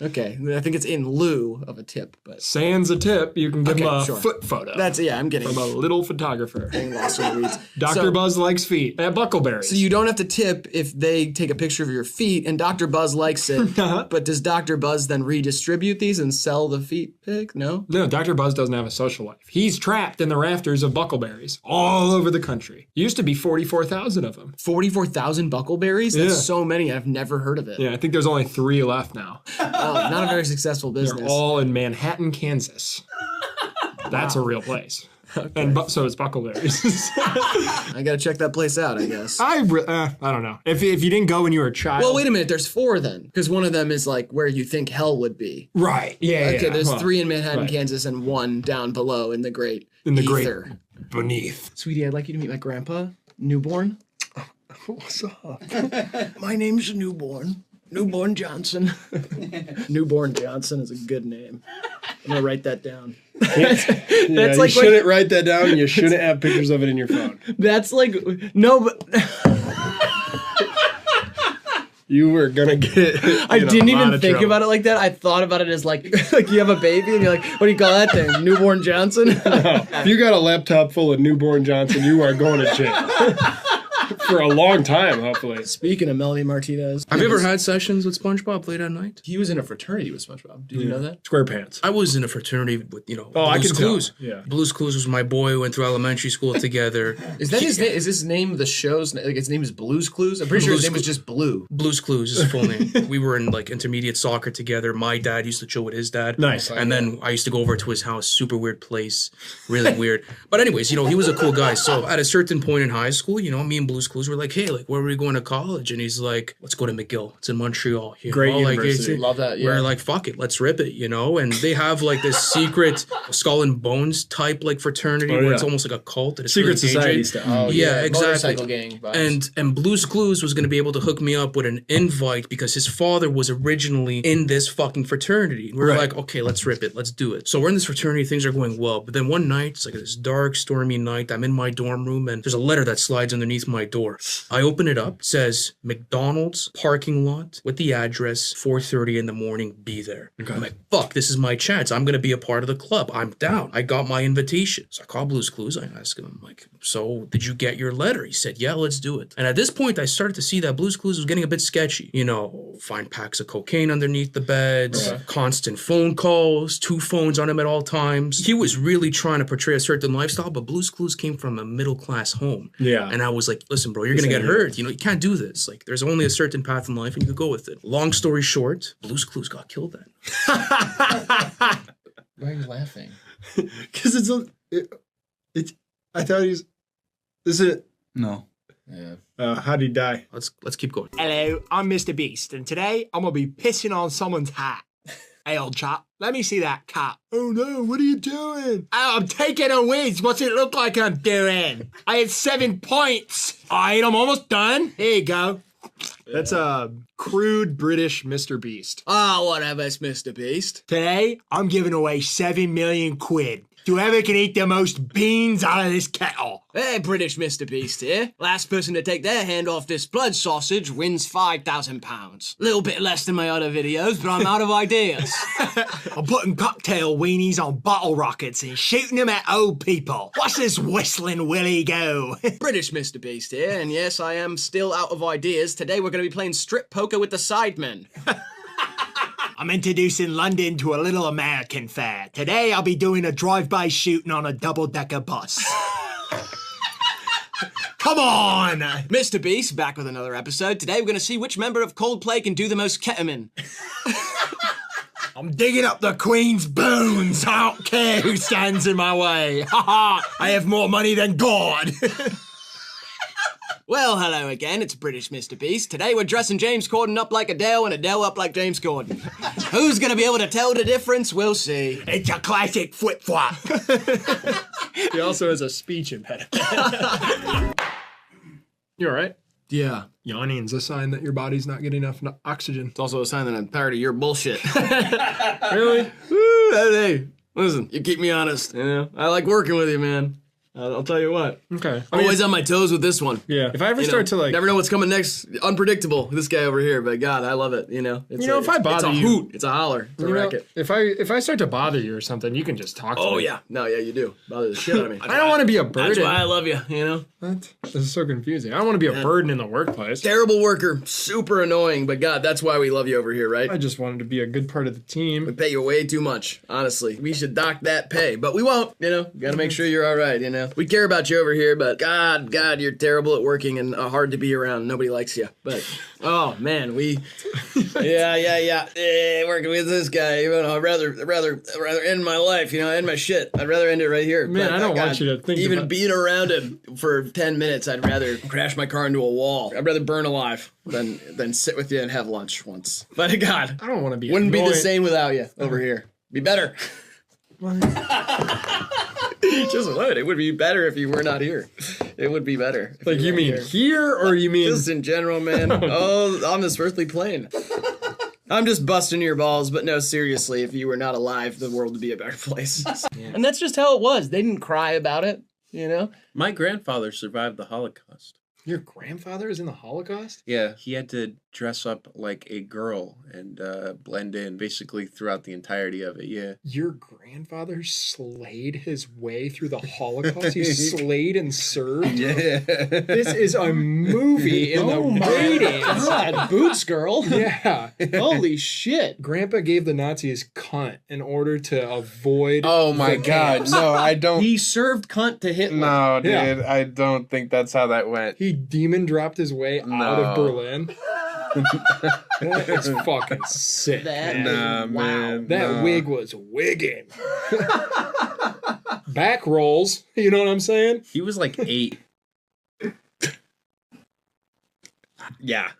Okay, I think it's in lieu of a tip, but... Sans a tip, you can give him a sure. foot photo. I'm getting... From a little photographer. Getting lost in the weeds. Dr. Buzz likes feet at Buckleberries. So you don't have to tip if they take a picture of your feet, and Dr. Buzz likes it, but does Dr. Buzz then redistribute these and sell the feet pic? No? No, Dr. Buzz doesn't have a social life. He's trapped in the rafters of Buckleberries all over the country. Used to be 44,000 of them. 44,000 Buckleberries? That's so many. I've never heard of it. Yeah, I think there's only 3 left now. Oh, not a very successful business. They're all in Manhattan, Kansas. That's a real place. Okay. And so it's Buckleberries. I gotta check that place out, I guess. I don't know. If you didn't go when you were a child. Well, wait a minute. There's 4 then, because one of them is like where you think hell would be. Right. Yeah. Okay. There's 3 in Manhattan, Kansas, and 1 down below in the great ether. Great beneath. Sweetie, I'd like you to meet my grandpa, Newborn. What's up? My name's Newborn. Newborn Johnson. Newborn Johnson is a good name. I'm gonna write that down. That's like you shouldn't write that down, and you shouldn't have pictures of it in your phone. That's like no, but you were gonna get. I didn't even think about it like that. I thought about it as like you have a baby and you're like, what do you call that thing? Newborn Johnson. No. If you got a laptop full of Newborn Johnson, you are going to jail. For a long time, hopefully. Speaking of Melody Martinez. Have you ever had sessions with SpongeBob late at night? He was in a fraternity with SpongeBob. Did you know that? SquarePants. I was in a fraternity with, I Blue's can Clues. tell. Yeah. Blue's Clues was my boy. We went through elementary school together. Is that his name? Is his name the show's like his name is Blue's Clues? I'm pretty sure his name was just Blue. Blue's Clues is his full name. We were in like intermediate soccer together. My dad used to chill with his dad. Nice. And then I used to go over to his house. Super weird place. Really weird. But anyways, he was a cool guy. So at a certain point in high school, me and Blue's Clues Clues. We're like, hey, like, where are we going to college? And he's like, let's go to McGill. It's in Montreal. Great university. Love that. Yeah. We're like, fuck it, let's rip it, you know? And they have like this secret Skull and Bones type like fraternity where it's almost like a cult. And it's Secret really society dangerous. stuff. Oh, yeah, exactly. Motorcycle gang vibes. And Blue's Clues was going to be able to hook me up with an invite because his father was originally in this fucking fraternity. We're like, okay, let's rip it. Let's do it. So we're in this fraternity. Things are going well. But then one night, it's like this dark, stormy night. I'm in my dorm room and there's a letter that slides underneath my door. I open it up. It says, McDonald's parking lot with the address, 4:30 in the morning, be there. Okay. I'm like, fuck, this is my chance. I'm going to be a part of the club. I'm down. I got my invitation. So I call Blue's Clues. I ask him, I'm like, so did you get your letter? He said, yeah, let's do it. And at this point, I started to see that Blue's Clues was getting a bit sketchy. You know, find packs of cocaine underneath the beds, constant phone calls, 2 phones on him at all times. He was really trying to portray a certain lifestyle, but Blue's Clues came from a middle-class home. Yeah. And I was like, listen, bro, you're going to get hurt. You know, you can't do this. Like, there's only a certain path in life and you could go with it. Long story short, Blue's Clues got killed then. Why are you laughing? Because it's I thought he's, is it? No. Yeah. How'd he die? Let's keep going. Hello, I'm Mr. Beast, and today I'm gonna be pissing on someone's hat. Hey, old chap, let me see that cat. Oh no, what are you doing? Oh, I'm taking a whiz. What's it look like I'm doing? I had 7 points. All right, I'm almost done. Here you go. That's a crude British Mr. Beast. Ah, whatever, it's Mr. Beast. Today, I'm giving away 7 million quid. Whoever can eat the most beans out of this kettle. Hey, British Mr. Beast here. Last person to take their hand off this blood sausage wins £5,000. Little bit less than my other videos, but I'm out of ideas. I'm putting cocktail weenies on bottle rockets and shooting them at old people. Watch this whistling Willie go. British Mr. Beast here, and yes, I am still out of ideas. Today we're going to be playing strip poker with the Sidemen. I'm introducing London to a little American fair. Today I'll be doing a drive-by shooting on a double-decker bus. Come on! Mr. Beast, back with another episode. Today we're going to see which member of Coldplay can do the most ketamine. I'm digging up the Queen's bones. I don't care who stands in my way. Ha ha! I have more money than God. Well, hello again, it's British Mr. Beast. Today we're dressing James Corden up like Adele and Adele up like James Corden. Who's gonna be able to tell the difference? We'll see. It's a classic flip-flop. He also has a speech impediment. You all right? Yeah. Yawning's a sign that your body's not getting enough oxygen. It's also a sign that I'm tired of your bullshit. Really? Woo, hey, listen, you keep me honest, you know? I like working with you, man. I'll tell you what. Okay. I'm always on my toes with this one. Yeah. If I ever start to like... Never know what's coming next. Unpredictable, this guy over here, but God, I love it, you know? It's if I bother you... It's a hoot. It's a holler. It's a racket. If I start to bother you or something, you can just talk to me. Oh, yeah. No, yeah, you do. Bother the shit out of me. I don't want to be a burden. That's why I love you, you know? What? This is so confusing. I don't want to be a burden in the workplace. Terrible worker. Super annoying, but God, that's why we love you over here, right? I just wanted to be a good part of the team. We pay you way too much, honestly. We should dock that pay, but we won't, you know? Gotta make sure you're all right, you know? We care about you over here, but God, you're terrible at working and hard to be around. Nobody likes you. But, oh, man, working with this guy, you know, I'd rather end my life, you know, end my shit. I'd rather end it right here. Man, but, I don't want you to think even being around him for 10 minutes, I'd rather crash my car into a wall. I'd rather burn alive than sit with you and have lunch once. But God, I don't want to be wouldn't be the same without you over here. Be better. Just what? It would be better if you were not here. It would be better. Like you mean here or you mean... Just in general, man. Oh, on this earthly plane. I'm just busting your balls, but no, seriously, if you were not alive, the world would be a better place. Yeah. And that's just how it was. They didn't cry about it, you know? My grandfather survived the Holocaust. Your grandfather is in the Holocaust? Yeah, he had to dress up like a girl and blend in basically throughout the entirety of it, yeah. Your grandfather slayed his way through the Holocaust? He slayed and served? Yeah. This is a movie in the ratings. God, Boots Girl. Yeah. Holy shit. Grandpa gave the Nazis cunt in order to avoid Oh my God, camps. no, I don't... He served cunt to Hitler. No, dude, Yeah. I don't think that's how that went. He demon dropped his way out of Berlin. That is fucking sick. Man. That wig was wigging. Back rolls. You know what I'm saying? He was like 8. Yeah.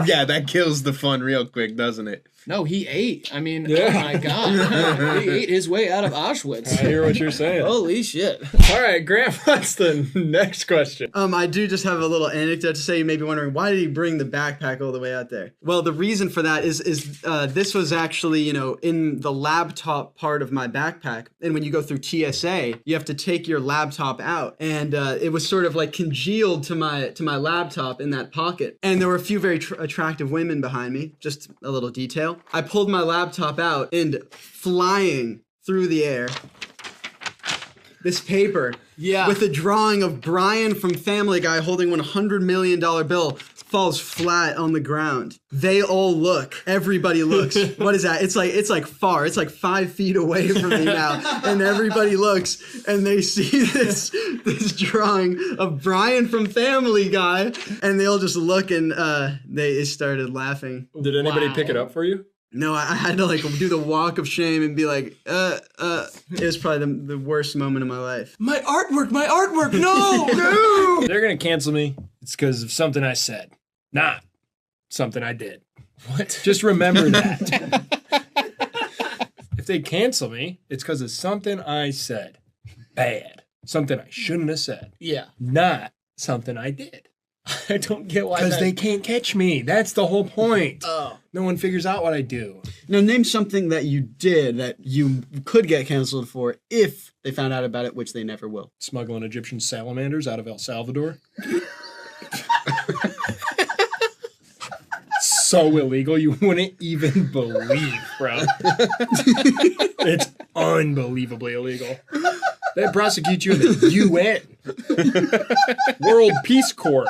Yeah, that kills the fun real quick, doesn't it? No, he ate. I mean, oh my God. He ate his way out of Auschwitz. I hear what you're saying. Holy shit. All right, Graham, what's the next question? I do just have a little anecdote to say. You may be wondering, why did he bring the backpack all the way out there? Well, the reason for that is this was actually, in the laptop part of my backpack. And when you go through TSA, you have to take your laptop out. And it was sort of like congealed to my laptop in that pocket. And there were a few very attractive women behind me. Just a little detail. I pulled my laptop out and flying through the air, this paper with a drawing of Brian from Family Guy holding $100 million bill falls flat on the ground. They all look. Everybody looks. What is that? It's like far. It's like 5 feet away from me now. And everybody looks and they see this drawing of Brian from Family Guy. And they all just look and they started laughing. Did anybody pick it up for you? No, I had to do the walk of shame and be like, It was probably the worst moment of my life. My artwork, no! No! They're going to cancel me. It's because of something I said, not something I did. What? Just remember that. If they cancel me, it's because of something I said. Bad. Something I shouldn't have said. Yeah. Not something I did. I don't get why. Because they can't catch me. That's the whole point. Oh. No one figures out what I do. Now, name something that you did that you could get canceled for if they found out about it, which they never will. Smuggling Egyptian salamanders out of El Salvador. So illegal, you wouldn't even believe, bro. It's unbelievably illegal. They prosecute you in the UN. World Peace Corps.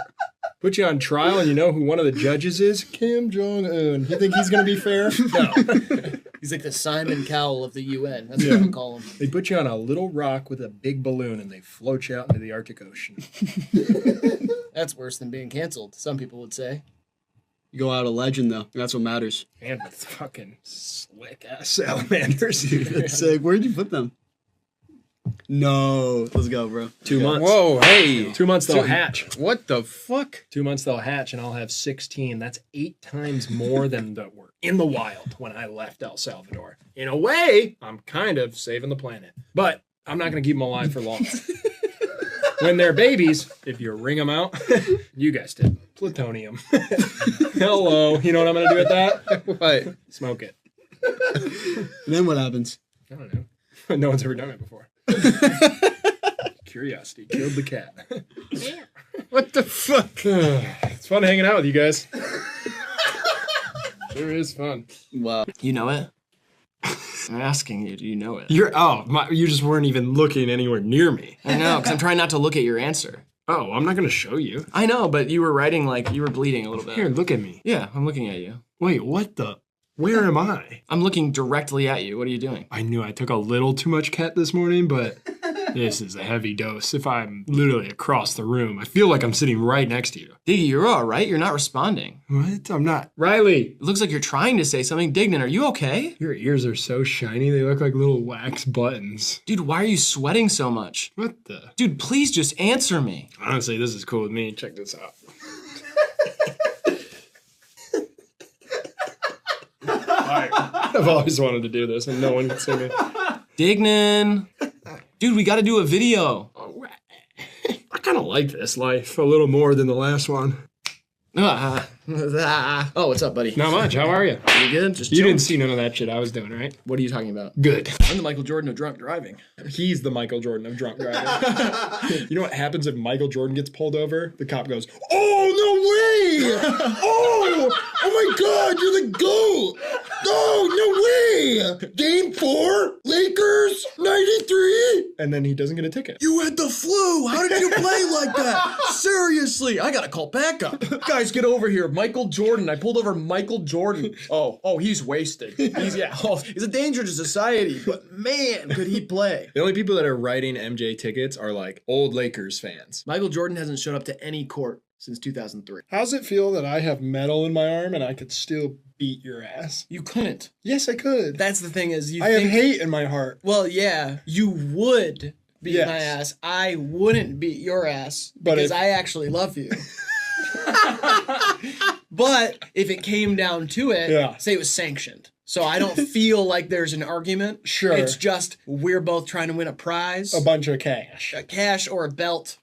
Put you on trial and you know who one of the judges is? Kim Jong-un. You think he's going to be fair? No. He's like the Simon Cowell of the UN. That's what I call him. They put you on a little rock with a big balloon and they float you out into the Arctic Ocean. That's worse than being canceled, some people would say. You go out a legend, though. That's what matters. And with fucking slick-ass salamanders. That's sick. Where'd you put them? No. Let's go, bro. 2 months. Whoa, hey. 2 months they'll hatch. What the fuck? 2 months they'll hatch and I'll have 16. That's 8 times more than that were in the wild when I left El Salvador. In a way, I'm kind of saving the planet. But I'm not going to keep them alive for long. When they're babies, if you wring them out, you guessed it, plutonium. Hello. You know what I'm going to do with that? What? Smoke it. Then what happens? I don't know. No one's ever done it before. Curiosity killed the cat. What the fuck? It's fun hanging out with you guys. Sure is fun. Wow. You know it? I'm asking you, do you know it? You just weren't even looking anywhere near me. I know, because I'm trying not to look at your answer. Oh, I'm not going to show you. I know, but you were writing like you were bleeding a little bit. Here, look at me. Yeah, I'm looking at you. Wait, what the? Where am I? I'm looking directly at you. What are you doing? I knew I took a little too much ket this morning, but this is a heavy dose. If I'm literally across the room, I feel like I'm sitting right next to you. Diggy, you're all right. You're not responding. What? I'm not. Riley! It looks like you're trying to say something. Dignan, are you okay? Your ears are so shiny, they look like little wax buttons. Dude, why are you sweating so much? What the? Dude, please just answer me. Honestly, this is cool with me. Check this out. I've always wanted to do this, and no one can see me. Dignan! Dude, we gotta do a video. I kind of like this life a little more than the last one. Oh, what's up, buddy? Not much. How are you? You good? Just You chilling? didn't see none of that shit I was doing, right? What are you talking about? Good. I'm the Michael Jordan of drunk driving. He's the Michael Jordan of drunk driving. You know what happens if Michael Jordan gets pulled over? The cop goes, "Oh, no way! Oh my God, you're the GOAT! Oh, no way! Game 4, Lakers, 93!" And then he doesn't get a ticket. You had the flu! How did you play like that? Seriously, I gotta call backup. Guys, get over here. Michael Jordan. I pulled over Michael Jordan. Oh, he's wasted. He's a danger to society, but man, could he play. The only people that are writing MJ tickets are like old Lakers fans. Michael Jordan hasn't showed up to any court since 2003. How's it feel that I have metal in my arm and I could still beat your ass? You couldn't. Yes, I could. That's the thing is you I have hate in my heart. Well, yeah, you would beat my ass. I wouldn't beat your ass because I actually love you. But if it came down to it, say it was sanctioned. So I don't feel like there's an argument. Sure. It's just we're both trying to win a prize. A bunch of cash. A cash or a belt.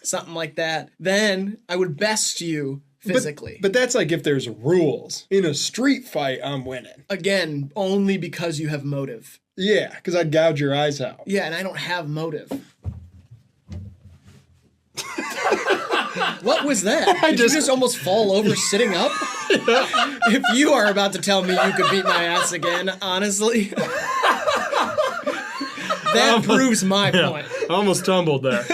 Something like that. Then I would best you physically. But that's like if there's rules. In a street fight, I'm winning. Again, only because you have motive. Yeah, because I'd gouge your eyes out. Yeah, and I don't have motive. What was that? Did you just almost fall over sitting up? If you are about to tell me you could beat my ass again, honestly, that proves my point. I almost tumbled there.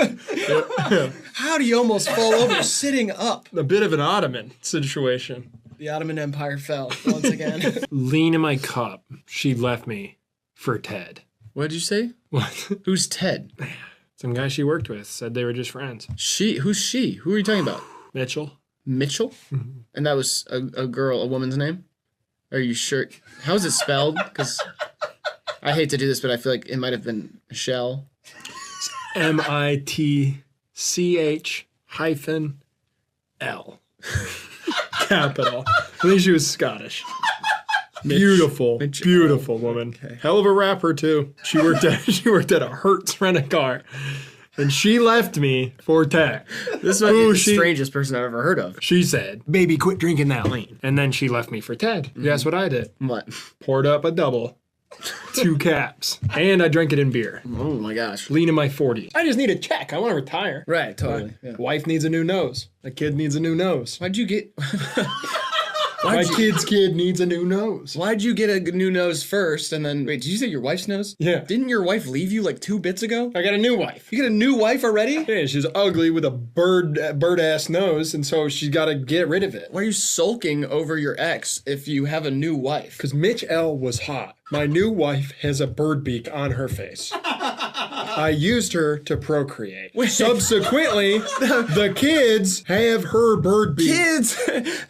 How do you almost fall over sitting up? A bit of an Ottoman situation. The Ottoman Empire fell once again. Lean in my cup. She left me for Ted. What did you say? What? Who's Ted? Some guy she worked with said they were just friends. She? Who's she? Who are you talking about? Mitchell. Mitchell? Mm-hmm. And that was a girl, a woman's name? Are you sure? How is it spelled? Because I hate to do this, but I feel like it might have been Michelle. MITCH-L. Capital. I think she was Scottish. Beautiful, beautiful woman. Okay. Hell of a rapper too. She worked at a Hertz rent-a-car, and she left me for Ted. This is the strangest person I've ever heard of. She said, "Baby, quit drinking that lean," and then she left me for Ted. Mm-hmm. Guess what I did? What? Poured up a double, 2 caps, and I drank it in beer. Oh my gosh! Lean in my 40s. I just need a check. I want to retire. Right, totally. Yeah. Wife needs a new nose. A kid needs a new nose. Why'd you get? My kid's kid needs a new nose. Why'd you get a new nose first and then... Wait, did you say your wife's nose? Yeah. Didn't your wife leave you like 2 bits ago? I got a new wife. You got a new wife already? Yeah, she's ugly with a bird-ass nose, and so she's got to get rid of it. Why are you sulking over your ex if you have a new wife? Because Mitch L. was hot. My new wife has a bird beak on her face. I used her to procreate. Subsequently, the kids have her bird beak. Kids?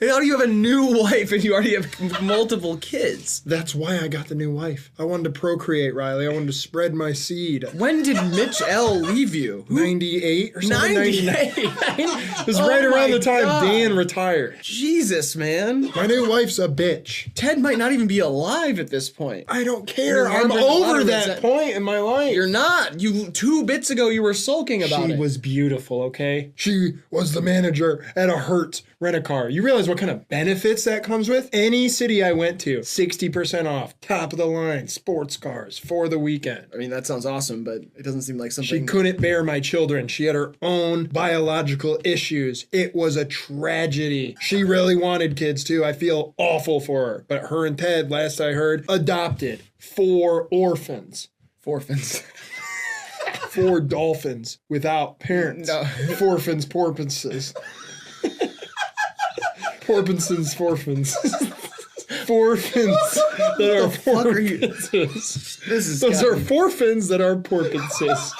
How do you have a new wife and you already have multiple kids? That's why I got the new wife. I wanted to procreate, Riley. I wanted to spread my seed. When did Mitch L. leave you? 98 or something? 98? It was right around the time Dan retired. Jesus, man. My new wife's a bitch. Ted might not even be alive at this point. I don't care. I'm over that point in my life. You're not. 2 bits ago you were sulking about it. She was beautiful, okay? She was the manager at a Hertz rent-a-car. You realize what kind of benefits that comes with? Any city I went to, 60% off, top of the line, sports cars for the weekend. I mean, that sounds awesome, but it doesn't seem like something... She couldn't bear my children. She had her own biological issues. It was a tragedy. She really wanted kids too. I feel awful for her. But her and Ted, last I heard, adopted 4 orphans. 4phans. 4 dolphins without parents. No. Forfins, porpoises. Porpoises, forfins. Forfins that are porpoises. Those are forfins that are porpoises.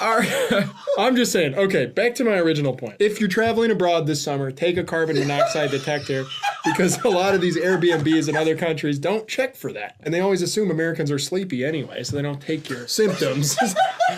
I'm just saying. Okay, back to my original point. If you're traveling abroad this summer, take a carbon monoxide detector because a lot of these Airbnbs in other countries don't check for that. And they always assume Americans are sleepy anyway, so they don't take your symptoms.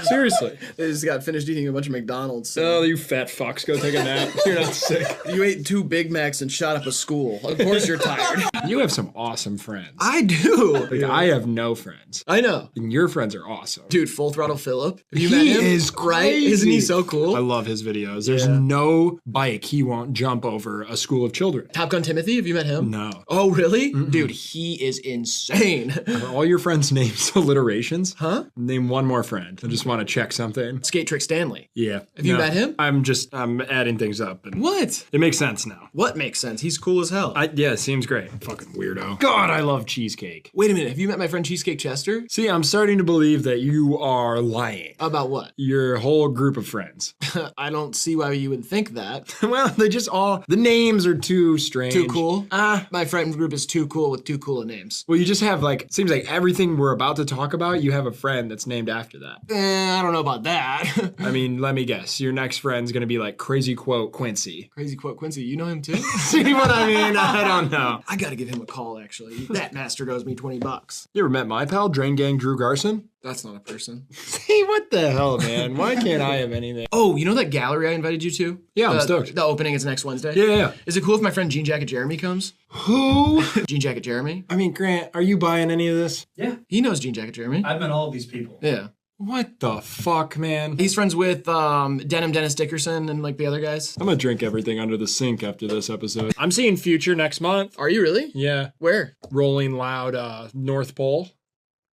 Seriously. They just got finished eating a bunch of McDonald's. So. Oh, you fat fucks. Go take a nap. You're not sick. You ate 2 Big Macs and shot up a school. Of course you're tired. You have some awesome friends. I do. Like, I have no friends. I know. And your friends are awesome. Dude, Full Throttle Phillip. Have you he met him? Is right? crazy. Isn't he so cool? I love his videos. There's no bike he won't jump over a school of children. Top Gun Timothy, have you met him? No. Oh, really? Mm-mm. Dude, he is insane. Are all your friends' names alliterations? Huh? Name one more friend. I just want to check something. Skate Trick Stanley. Yeah. Have you met him? I'm adding things up. And what? It makes sense now. What makes sense? He's cool as hell. Yeah, it seems great. Fucking weirdo. God, I love cheesecake. Wait a minute. Have you met my friend Cheesecake Chester? See, I'm starting to believe that you are lying. About what? Your whole group of friends. I don't see why you would think that. Well, they just all... The names are too strange. Too cool? My friend group is too cool with too cool names. Well, you just have, like... Seems like everything we're about to talk about, you have a friend that's named after that. I don't know about that. I mean, let me guess. Your next friend's gonna be like Crazy Quote Quincy. Crazy Quote Quincy, you know him too? See what I mean? I don't know. I gotta give him a call, actually. That master owes me $20. You ever met my pal, Drain Gang Drew Garson? That's not a person. See, what the hell, man? Why can't I have anything? Oh, you know that gallery I invited you to? Yeah, I'm stoked. The opening is next Wednesday? Yeah. Is it cool if my friend Jean Jacket Jeremy comes? Who? Jean Jacket Jeremy? I mean, Grant, are you buying any of this? Yeah. He knows Jean Jacket Jeremy. I've met all of these people. Yeah. What the fuck, man? He's friends with Denim Dennis Dickerson and like the other guys. I'm gonna drink everything under the sink after this episode. I'm seeing Future next month. Are you really? Yeah. Where? Rolling Loud, North Pole.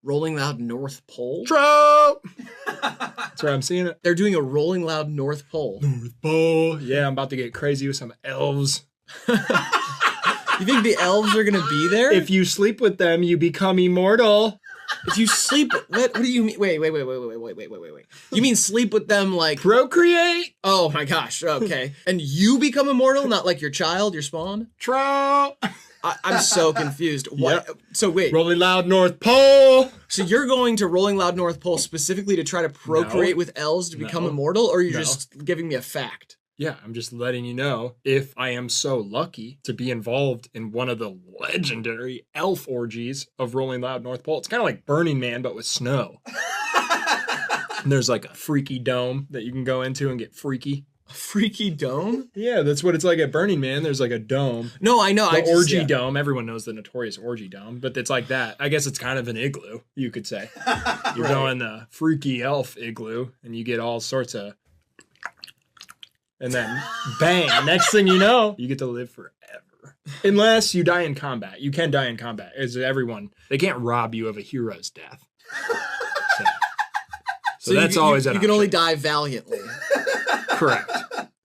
Rolling Loud North Pole? Trump! That's where I'm seeing it. They're doing a Rolling Loud North Pole. North Pole. Yeah, I'm about to get crazy with some elves. You think the elves are gonna be there? If you sleep with them, you become immortal. If you sleep, what do you mean? Wait. You mean sleep with them like procreate? Oh my gosh. Okay. And you become immortal, not like your child, your spawn? Trump. I'm so confused. What? Yep. So wait. Rolling Loud North Pole. So you're going to Rolling Loud North Pole specifically to try to procreate with elves to become immortal, or are you just giving me a fact? Yeah, I'm just letting you know, if I am so lucky to be involved in one of the legendary elf orgies of Rolling Loud North Pole. It's kind of like Burning Man, but with snow. And there's like a freaky dome that you can go into and get freaky. A freaky dome? Yeah, that's what it's like at Burning Man. There's like a dome. No, I know. The orgy dome. Everyone knows the notorious orgy dome, but it's like that. I guess it's kind of an igloo, you could say. You go in the freaky elf igloo, and you get all sorts of... And then, bang, next thing you know, you get to live forever. Unless you die in combat. You can die in combat. As everyone, they can't rob you of a hero's death. So that's always an option. You can only die valiantly. Correct.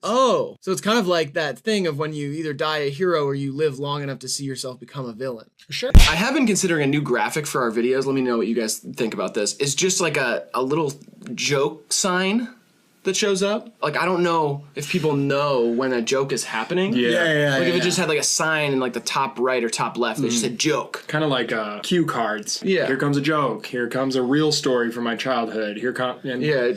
Oh, so it's kind of like that thing of when you either die a hero or you live long enough to see yourself become a villain. Sure. I have been considering a new graphic for our videos. Let me know what you guys think about this. It's just like a little joke sign that shows up. Like, I don't know if people know when a joke is happening. Yeah. Like if it just had like a sign in like the top right or top left that just said joke. Kind of like cue cards. Yeah. Here comes a joke. Here comes a real story from my childhood. Here comes...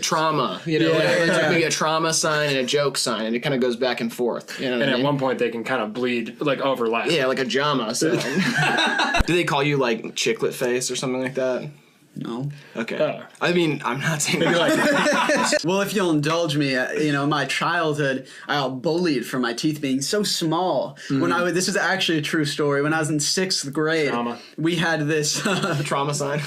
trauma. You know, it's like maybe a trauma sign and a joke sign, and it kind of goes back and forth. You know and at one point they can kind of bleed, like overlap. Yeah, like a jama sign. Do they call you like chiclet face or something like that? No. Okay. I mean, I'm not saying Well, if you'll indulge me, in my childhood, I got bullied for my teeth being so small. When this is actually a true story. When I was in 6th grade, we had this trauma sign.